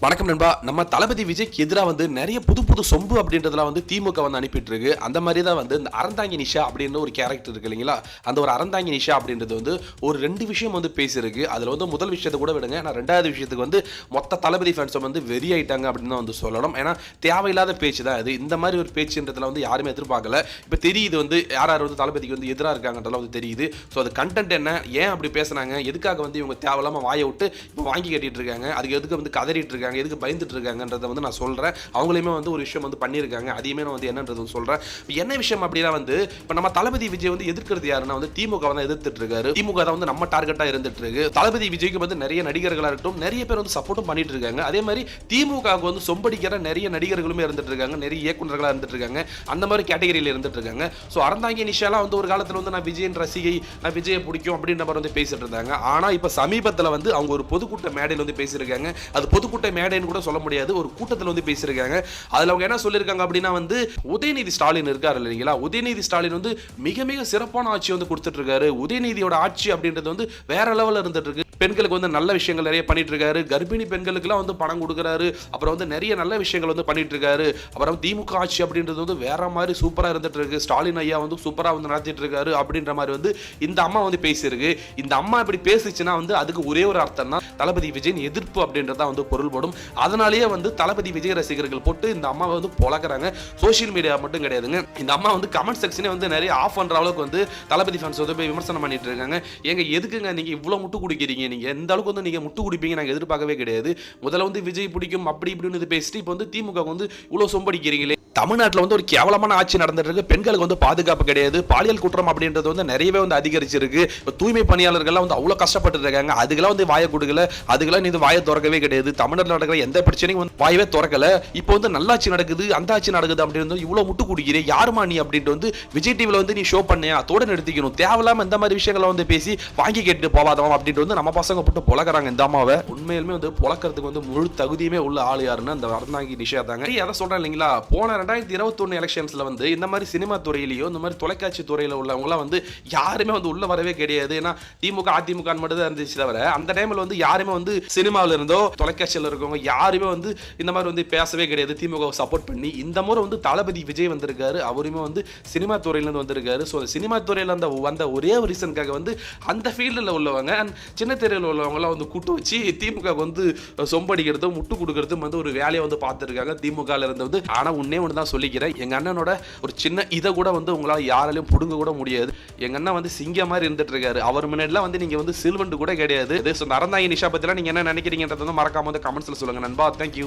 வணக்கம் நண்பா. நம்ம தளபதி விஜய்க்கு எதிராக வந்து நிறைய புது புது சொம்பு அப்படின்றதுலாம் வந்து திமுக வந்து அனுப்பிட்டு இருக்கு. அந்த மாதிரி தான் வந்து இந்த அறந்தாங்கி நிஷா அப்படின்னு ஒரு கேரக்டர் இருக்கு இல்லைங்களா, அந்த ஒரு அறந்தாங்கி நிஷா அப்படின்றது வந்து ஒரு 2 விஷயம் வந்து பேசியிருக்கு. அதில் வந்து முதல் விஷயத்தை கூட விடுங்க, நான் 2வது விஷயத்துக்கு வந்து மொத்த தளபதி ஃபேன்ஸும் வந்து வெறி ஆயிட்டாங்க அப்படின்னு தான் வந்து சொல்லணும். ஏன்னா தேவையில்லாத பேச்சு தான் இது. இந்த மாதிரி ஒரு பேச்சுன்றதுல வந்து யாருமே எதிர்பார்க்கல. இப்போ தெரியுது வந்து யார் யார் வந்து தளபதிக்கு வந்து எதிராக இருக்காங்கன்றதுலாம் வந்து தெரியுது. ஸோ அது கண்டென்ட் என்ன, ஏன் அப்படி பேசுனாங்க, எதுக்காக வந்து இவங்க தேவையில்லாமல் வாயை விட்டு இப்போ வாங்கி கட்டிட்டு இருக்காங்க, அதுக்கு எதுக்கு வந்து கதறிட்டு இருக்காங்க, எதுக்கு பயந்துட்டு இருக்காங்கன்றதை வந்து நான் சொல்றேன். அவங்களுமே வந்து ஒரு விஷயம் வந்து பண்ணியிருக்காங்க, அதையுமே நான் வந்து என்னன்றது சொல்றேன். என்ன விஷயம் அப்படின்னா வந்து இப்போ நம்ம தளபதி விஜய் வந்து எதிர்க்கிறது யாருன்னா வந்து திமுக தான் எதிர்த்துட்டு இருக்காரு. திமுக தான் வந்து நம்ம டார்கெட்டா இருந்துட்டு இருக்கு. தளபதி விஜய்க்கு வந்து நிறைய நடிகர்களா இருக்கட்டும், நிறைய பேர் வந்து சப்போர்ட்டும் பண்ணிட்டு இருக்காங்க. அதே மாதிரி திமுகவுக்கு வந்து சொம்படிக்கிற நிறைய நடிகர்களுமே இருந்துட்டு இருக்காங்க, நிறைய இயக்குநர்களா இருந்துட்டு இருக்காங்க, அந்த மாதிரி கேட்டகரியில இருந்துட்டு இருக்காங்க. ஸோ அறந்தாங்கி நிஷாலாம் வந்து ஒரு காலத்தில் வந்து நான் விஜயின் ரசிகை, நான் விஜயை பிடிக்கும் அப்படின்ற மாதிரி வந்து பேசிட்டு இருந்தாங்க. ஆனா இப்போ சமீபத்தில் வந்து அவங்க ஒரு பொதுக்கூட்ட மேடையில் வந்து பேசியிருக்காங்க. அது பொதுக்கூட்ட மேடைன்னு கூட சொல்ல முடியாது, ஒரு கூட்டத்தில் வந்து பேசியிருக்காங்க. அதில் அவங்க என்ன சொல்லியிருக்காங்க அப்படின்னா வந்து உதயநிதி ஸ்டாலின் இருக்காரு இல்லைங்களா, உதயநிதி ஸ்டாலின் வந்து மிக மிக சிறப்பான ஆட்சி வந்து கொடுத்துட்டு இருக்காரு. உதயநிதியோட ஆட்சி அப்படின்றது வந்து வேற லெவலில் இருந்துட்டு இருக்கு. பெண்களுக்கு வந்து நல்ல விஷயங்கள் நிறைய பண்ணிட்டு இருக்காரு, கர்ப்பிணி பெண்களுக்குலாம் வந்து பணம் கொடுக்குறாரு, அப்புறம் வந்து நிறைய நல்ல விஷயங்கள் வந்து பண்ணிட்டு இருக்காரு. அப்புறம் திமுக ஆட்சி அப்படின்றது வந்து வேற மாதிரி சூப்பராக இருந்துட்டு இருக்கு, ஸ்டாலின் ஐயா வந்து சூப்பராக வந்து நடத்திட்டு இருக்காரு அப்படின்ற மாதிரி வந்து இந்த அம்மா வந்து பேசியிருக்கு. இந்த அம்மா இப்படி பேசிச்சுன்னா வந்து அதுக்கு ஒரே ஒரு அர்த்தம் தான், தளபதி விஜயின் எதிர்ப்பு அப்படின்றத வந்து பொருள்படும். அதனாலேயே வந்து தளபதி விஜய் ரசிகர்கள் போட்டு இந்த அம்மாவை வந்து பொழக்கிறாங்க. சோசியல் மீடியா மட்டும் கிடையாதுங்க, இந்த அம்மா வந்து கமெண்ட் செக்ஷனே வந்து நிறைய ஆஃப் பண்ற அளவுக்கு வந்து தளபதி ஃபேன்ஸ் வந்து போய் விமர்சனம் பண்ணிட்டு இருக்காங்க. ஏங்க எதுக்குங்க நீங்க இவ்வளவு முட்டு குடிக்கிறீங்க, நீங்க எந்த அளவுக்கு வந்து நீங்க முட்டு குடிப்பீங்க நாங்க எதிர்பார்க்கவே கிடையாது. முதல்ல வந்து விஜய் பிடிக்கும் அப்படி இப்படின்னு பேசிட்டு இப்போ வந்து திமுக வந்து இவ்வளவு சொம்படிக்கிறீங்களே. தமிழ்நாட்டில் வந்து ஒரு கேவலமான ஆட்சி நடந்துட்டு இருக்கு. பெண்களுக்கு வந்து பாதுகாப்பு கிடையாது, பாலியல் குற்றம் அப்படின்றது வந்து நிறையவே வந்து அதிகரிச்சிருக்கு. இப்போ தூய்மை பணியாளர்கள்லாம் வந்து அவ்வளோ கஷ்டப்பட்டு இருக்காங்க, அதுக்கெல்லாம் வந்து வாயை கொடுக்கல, அதுக்கெல்லாம் நீ வாயை திறக்கவே கிடையாது. தமிழ்நாட்டில் நடக்கிற எந்த பிரச்சனையும் வந்து வாயவே திறக்கல. இப்போ வந்து நல்லாட்சி நடக்குது, அந்த ஆட்சி நடக்குது அப்படின்னு இவ்வளோ முட்டு குடிக்கிறேன், யாருமா நீ அப்படின்ட்டு வந்து விஜய் டிவியில் வந்து நீ ஷோ பண்ணியா அதோட நிறுத்திக்கணும். தேவையில்லாம இந்த மாதிரி விஷயங்களை வந்து பேசி வாங்கி கேட்டு போவாதவன் அப்படின்ட்டு வந்து நம்ம பசங்க போட்டு பொழக்கிறாங்க. இந்த அம்மாவை உண்மையிலுமே வந்து பொழக்கிறதுக்கு வந்து முழு தகுதியுமே உள்ள ஆள் யாருன்னு அந்த அறந்தாங்கி நிஷா தாங்க. அதை சொல்றேன் இல்லைங்களா, போன 2021 எலெக்ஷன்ஸ்ல வந்து இந்த மாதிரி சினிமா துறையிலயோ இந்த மாதிரி தொலைக்காட்சி துறையில உள்ளவங்களாம் வந்து யாருமே வந்து உள்ள வரவே கிடையாது. ஏன்னா திமுக அதிமுக மட்டும் தான் இருந்துச்சு தவிர அந்த டைம்ல வந்து யாருமே வந்து சினிமாவில் இருந்தோ தொலைக்காட்சியில் இருக்கவங்க யாருமே வந்து இந்த மாதிரி வந்து பேசவே கிடையாது திமுக சப்போர்ட் பண்ணி. இந்த முறை வந்து தளபதி விஜய் வந்திருக்காரு, அவருமே வந்து சினிமா துறையிலிருந்து வந்திருக்காரு. ஸோ சினிமா துறையில் வந்த ஒரே ஒரு ரீசனுக்காக வந்து அந்த ஃபீல்டில் உள்ளவங்க சின்ன திரையில் உள்ளவங்களாம் வந்து கூட்டு வச்சு திமுக வந்து சொம்படிக்கிறதும் முட்டு கொடுக்கறதும் வந்து ஒரு வேலையை வந்து பார்த்துருக்காங்க திமுக இருந்து வந்து. ஆனால் உன்னே ஒன்று தான் சொல்லிக்கிறேன், எங்க அண்ணனோட ஒரு சின்ன இதை கூட வந்து உங்களால் யாராலையும் புடுங்க கூட முடியாது. எங்க அண்ணன் வந்து சிங்க மாதிரி இருந்துட்டு இருக்காரு, அவர் முன்னாடிலாம் வந்து நீங்க வந்து சில்வண்டு கூட கிடையாது. அறந்தாங்கி நிஷா பத்திலாம் நீங்க என்ன நினைக்கிறீங்கன்றத மறக்காம வந்து கமெண்ட்ஸ்ல சொல்லுங்க நண்பா. தேங்க்யூ.